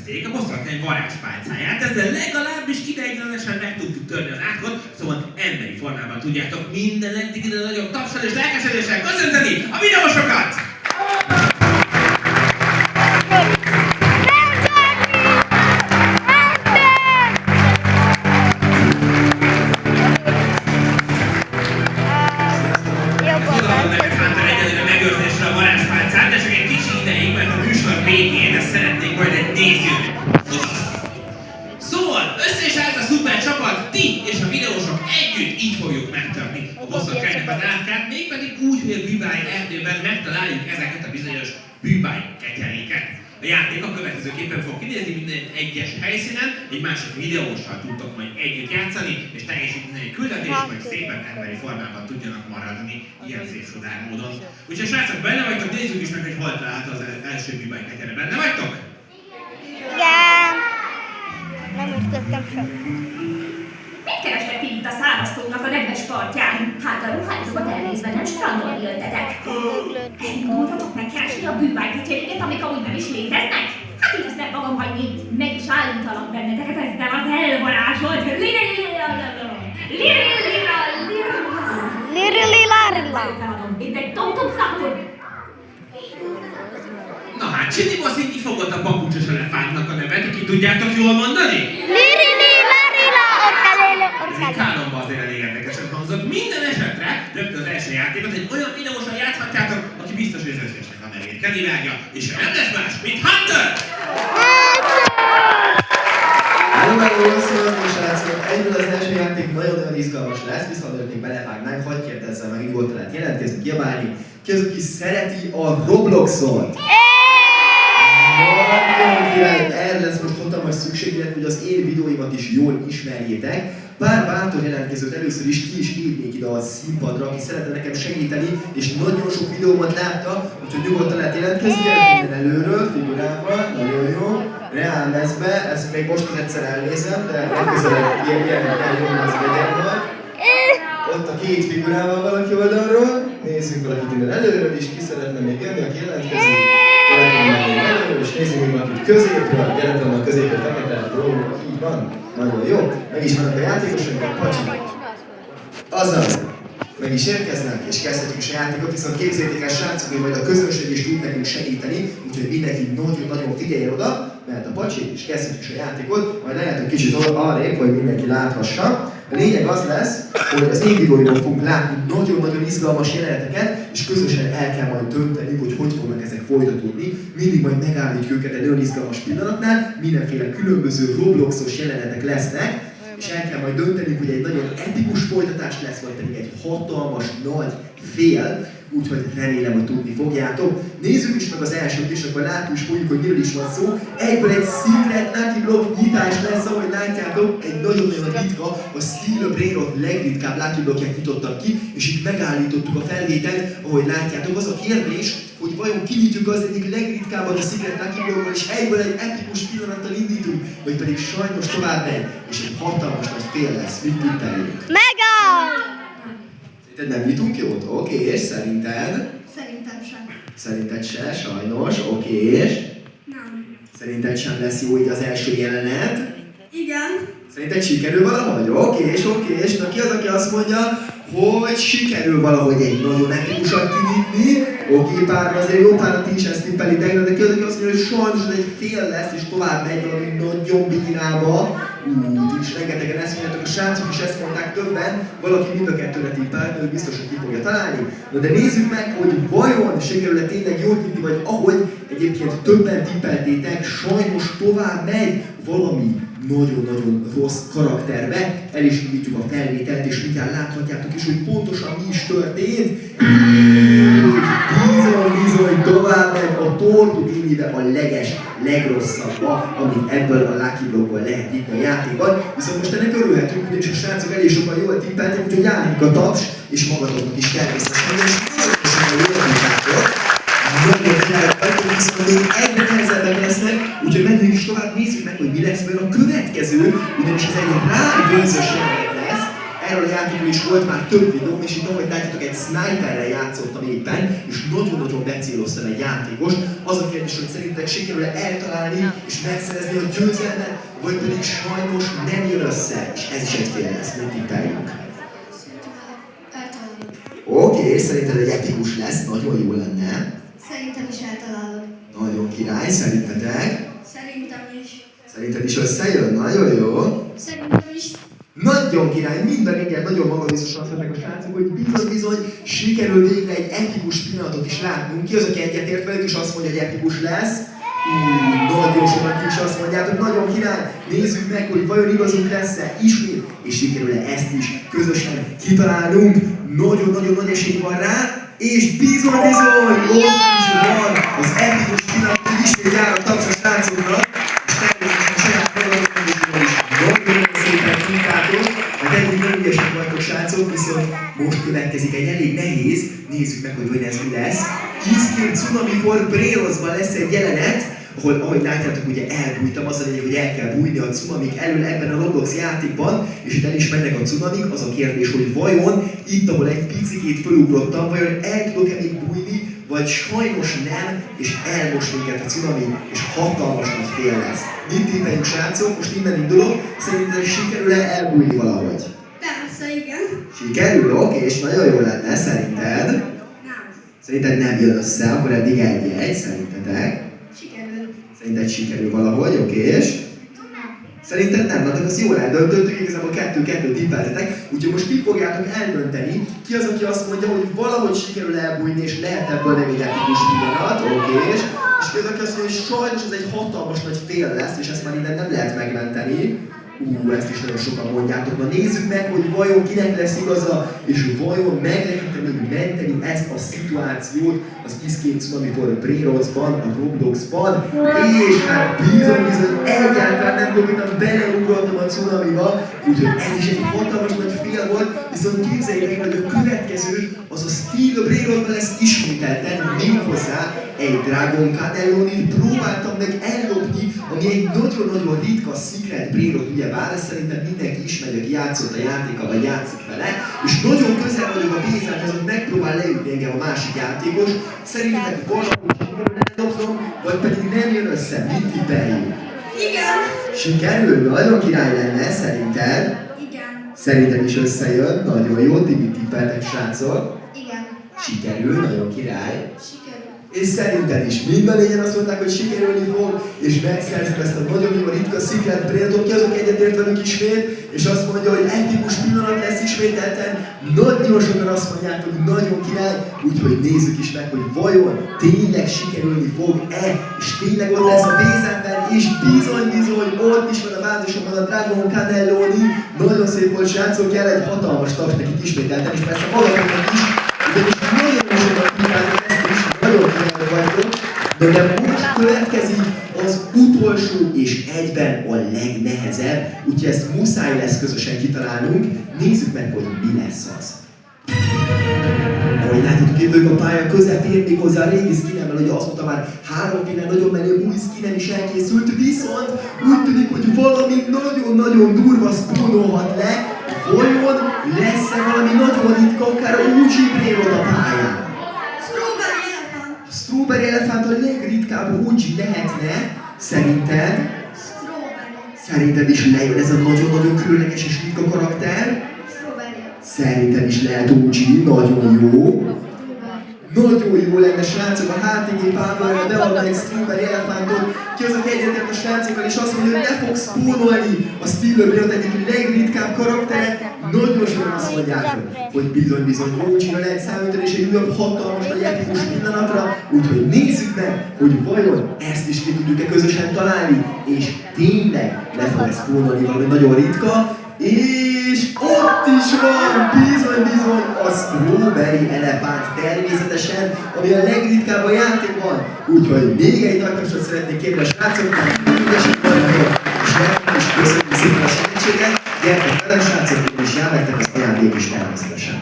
szervezték a boszorkány varázspálcáját, ezzel legalábbis ideiglenesen meg tudtuk törni az átkot, szóval emberi formában tudjátok minden eddig ide nagyobb tapsal és lelkesedéssel köszönteni a videósokat! Végén, ezt szeretnénk majd egy nézőnek. Szóval, össze is állt a szuper csapat, ti és a videósok együtt így fogjuk megtörni a boszorkánynak az átkát, mégpedig úgy, hogy a bűbáj erdőben megtaláljuk ezeket a bizonyos bűbáj ketyeréket. A játék a következőképpen fog kinézni, minden egyes helyszínen, egy másik videóssal tudtok majd együtt játszani, és teljesíteni egy küldetést, hogy szépen emberi formában tudjanak maradni ilyen szép sodár módon. Úgyhogy srácok, benne vagytok, nézzük is meg, hogy hol talált az első bűbáj ketyere. Benne vagytok? Igen. Nem ütöttem sem. Mit kerestek ti itt a száraztónak a nedves partján? Hát a ruháizokat elnézve nem strandolni jöttetek. Elindultatok megkeresni a bűbájkecséréket, amik amúgy nem is léteznek? Hát én ezt nem magam hagyni, meg is állítalak benneteket ezzel az elvarázsolt mint egy tom-tom számú. Na hát, Csini Bosszint kifogott a papucsos elefántnak a nevet, ki tudjátok jól mondani? Ez egy kálomba azért elég érdekesen hangzott. Minden esetre rögtön az első játékot egy olyan videósan játszhatjátok, aki biztos, hogy az összesnek a nevét kivágja, és nem lesz más, mint Hunter! Hello, sziasztok srácok! Egyből az első játék nagyon-nagyon izgalmas lesz, viszont még belevágnánk, hadd kérdezzem meg, itt volt lehet jelentkezni, kiabálni. Ki az, aki szereti a Robloxot? Nagyon király! Erre lesz most hatalmas szükséglet, hogy az én videóimat is jól ismerjétek. Pár bátor jelentkezőt először is ki is hívnék ide a színpadra, aki szeretne nekem segíteni, és nagyon sok videómat látta, úgyhogy nyugodtan lehet jelentkezni, minden előről, figurával, nagyon jó. Reál mezbe, ezt még most egyszer elnézem, de legközelebb ilyen jól az legyen. Ott a két figurával valaki oldalról, nézzük valakit innen előről is, ki szeretne még jönni, aki jelentkezik. És nézzük még valakit középről, gyere a középről, fekete, jó, így van, nagyon jó. Meg is vannak a játékosok, a pacsi. Azaz, meg is érkeznek, és kezdhetjük is a játékot, viszont képzeljétek el srácok, hogy majd a közönség is tud nekünk segíteni, úgyhogy mindenki nagyon-nagyon figyeljen oda, mert a pacsi, és kezdhetjük is a játékot, majd lehetünk kicsit arrébb, hogy mindenki láthassa. A lényeg az lesz, hogy az én videóimon fogunk látni nagyon-nagyon izgalmas jeleneteket, és közösen el kell majd dönteni, hogy hogy fognak ezek folytatódni. Mindig majd megállítjuk őket egy nagyon izgalmas pillanatnál, mindenféle különböző Robloxos jelenetek lesznek, és el kell majd dönteni, hogy egy nagyon epikus folytatás lesz, vagy pedig egy hatalmas, nagy fél, úgyhogy remélem, hogy tudni fogjátok. Nézzük is meg az elsőt, és akkor látjuk is fogjuk, hogy miről is van szó. Egyből egy Secret Lucky Block nyitás lesz, ahogy látjátok, egy nagyon-nagyon ritka, a Steal a Brainrot legritkább Lucky Blockját nyitottam ki, és itt megállítottuk a felvételt, ahogy látjátok. Az a kérdés, hogy vajon kinyitjuk az egyik legritkábbat a Secret Lucky Blockból, és egyből egy epikus pillanattal indítunk, vagy pedig sajnos tovább megy, és egy hatalmas nagy fél lesz. Mit tippelünk? Szerinted nem nyitunk jót? Oké, és szerinted? Szerintem sem. Szerinted se, sajnos, oké, és? Nem. Szerinted sem lesz jó így az első jelenet? Igen. Szerinted sikerül valahogy? Oké, és na ki az, aki azt mondja, hogy sikerül valahogy egy nagyon epikusat kinyitni? Oké, pár, azért jó párat ti is ezt tippelitek, de ki az, aki azt mondja, hogy sajnos ez egy fél lesz, és tovább megy valami nagyon bírába. És rengetegen ezt mondjátok, a srácok is ezt mondták többen, valaki mind a kettőre tippelt, ő biztos, hogy ki fogja találni. Na de nézzük meg, hogy vajon sikerül-e tényleg jól nyitni, vagy ahogy egyébként többen tippeltétek, sajnos tovább megy valami nagyon-nagyon rossz karakterbe. El is indítjuk a felvételt, és mindjárt láthatjátok is, hogy pontosan mi is történt. Bizony, tovább megy a Tortuginibe a legrosszabbba, amit ebből a Lucky Blockból lehet nyitni a játékban. Viszont most ennek örülhetünk, ugyanis a srácok elég sokan jól tippeltek, úgyhogy állunk a taps, és magatoknak is természetesen, és pontosan a jól tippeltek. Nagyon felvettek, viszont még egyre nehezebbek lesznek, úgyhogy menjünk is tovább, nézzük meg, hogy mi lesz belőle a következő, ugyanis ez egy rágőzös jelenet lesz. Erről erről a játékról is volt már több videóm, és itt ahogy látjátok, egy sniperrel játszottam éppen, és nagyon-nagyon becéloztam egy játékost. Az a kérdés, hogy szerintetek sikerül-e eltalálni és megszerezni a győzelmet, vagy pedig sajnos nem jön össze, és ez is egy fél lesz, mit tippeljünk. Oké, szerinted egy epikus lesz, nagyon jó lenne. Szerintem is eltalálod. Nagyon király, szerintetek? Szerintem is. Szerinted is összejön? Nagyon jó. Szerintem is. Nagyon király, minden igen, nagyon magabiztosan azt mondták a srácok, hogy bizony sikerül végre egy epikus pillanatot is látnunk. Ki az, aki egyetért velük, és azt mondja, hogy epikus lesz? Nagyon sokan ki is azt mondjátok, nagyon király. Nézzük meg, hogy vajon igazunk lesz-e ismét, és sikerül-e ezt is közösen kitalálnunk. Nagyon-nagyon nagy esély van rá, és bizony, ott is van az epikus pillanat, hogy ismét jár a taps a srácoknak, és természetesen saját magatokat is nagyon szépen munkátok. Hát eddig nem ügyesek vagytok, srácok, viszont most következik egy elég nehéz, nézzük meg, hogy ez mi lesz. Iskir Tsunami for Brerosban lesz egy jelenet, ahol, ahogy látjátok, ugye elbújtam, az a lényeg, hogy el kell bújni a cunamik elől ebben a Roblox játékban, és itt el is mennek a cunamik, az a kérdés, hogy vajon itt, ahol egy picikét fölugrottam, vajon el tudok-e még bújni, vagy sajnos nem, és elmos minket a cunami, és hatalmas nagy fél lesz. Mit tippeljük, srácok? Most innen indulok, szerinted sikerül-e elbújni valahogy? Persze, igen. Sikerül? Oké, és nagyon jó lenne, szerinted? Nem. Szerinted nem jön össze, akkor eddig egy, szerintetek? Sikerül. Szerinted sikerül valahogy, okés? Nem. Szerinted nem? Na, azt jól eldöntöttük, igazából 2-2 tippeltetek, úgyhogy most ti fogjátok eldönteni, ki az, aki azt mondja, hogy valahogy sikerül elbújni, és lehet ebből nem egy epikus pillanat, okés? És ki az, aki azt mondja, hogy sajnos ez egy hatalmas nagy fél lesz, és ezt már innen nem lehet megmenteni. Ezt is nagyon sokan mondjátok. Na nézzük meg, hogy vajon kinek lesz igaza, és vajon meg lehet még menteni ezt a szituációt az Iskir Tsunami for Brerosban, a Robloxban, és hát bizony egyáltalán nem dobítam, beleugrottam a cunamiba, úgyhogy ez is egy hatalmas nagy fél volt, viszont képzeljétek el, hogy a következő az a Steel Brerosban lesz ismételten, méghozzá egy Dragon Cannellonit próbáltam meg ellopni, ami egy nagyon-nagyon ritka Secret Brerot, ugyebár, ezt szerintem mindenki ismeri, aki játszott a játékkal, vagy játszik vele, és nagyon közel vagyok a Bézához, hogy megpróbál leütni engem a másik játékos, szerintetek valahogy sikerül ellopnom, vagy pedig nem jön össze, mit tippeljük? Igen. Sikerül? Nagyon király lenne, szerinted? Igen. Szerintem is összejön, nagyon jó, ti mit tippeltek, srácok? Igen. Sikerül, nagyon király. Sikerül. És szerinted is minden négyen azt mondták, hogy sikerülni fog, és megszerzik ezt a nagyon jó ritka Secret Breretot, ki azok egyetért velük ismét, és azt mondja, hogy epikus pillanat lesz ismételten, nagyon sokan azt mondják, hogy nagyon király, úgyhogy nézzük is meg, hogy vajon tényleg sikerülni fog-e, és tényleg ott lesz a vízember, és bizony, ott is van a vázosokban a Dragon Cannelloni, nagyon szép volt, srácok, kell egy hatalmas taps nekik ismételten, és persze magatoknak is, ugyanis nagyon sokan kívánok ezt is, nagyon kíváncsi vagyok, de most következik az utolsó és egyben a legnehezebb, úgyhogy ezt muszáj lesz közösen kitalálnunk. Nézzük meg, hogy mi lesz az. Ahogy látjátok, itt vagyok a pálya közepén, méghozzá a régi skinemmel, hogy azt mondta már 3 féle nagyon menő új skinem is elkészült, viszont úgy tűnik, hogy valami nagyon-nagyon durva spónolhat le. Vajon lesz-e valami nagyon ritka, akár OG Brerot a pályán? Strawberry elefánt a legritkább OG lehetne, szerinted? Strawberry. Szerinted is lejön ez a nagyon-nagyon különleges és ritka karakter? Strawberry. Szerinted is lehet OG, nagyon jó. Nagyon jó lenne, srácok, a HTG Páblóra beadna egy Strawberry elefántot, ki az, aki egyetért a srácokkal, és azt mondja, hogy le fog spónolni a Steel Brerot egyik legritkább karaktere. Nagyon sokan azt mondjátok, hogy bizony OG-ra lehet számítani, és egy újabb hatalmas nagy epikus pillanatra, úgyhogy nézzük meg, hogy vajon ezt is ki tudjuk-e közösen találni, és tényleg le fog spónolni valami nagyon ritka, és ott is van, bizony, a Strawberry elefánt természetesen, ami a legritkább a játékban. Úgyhogy még egy nagy tapsot szeretnék kérni a srácoknak, ügyesek vagytok, és nektek is köszönjük szépen a segítséget, gyertek velem srácok, és járjátok az ajándék is természetesen.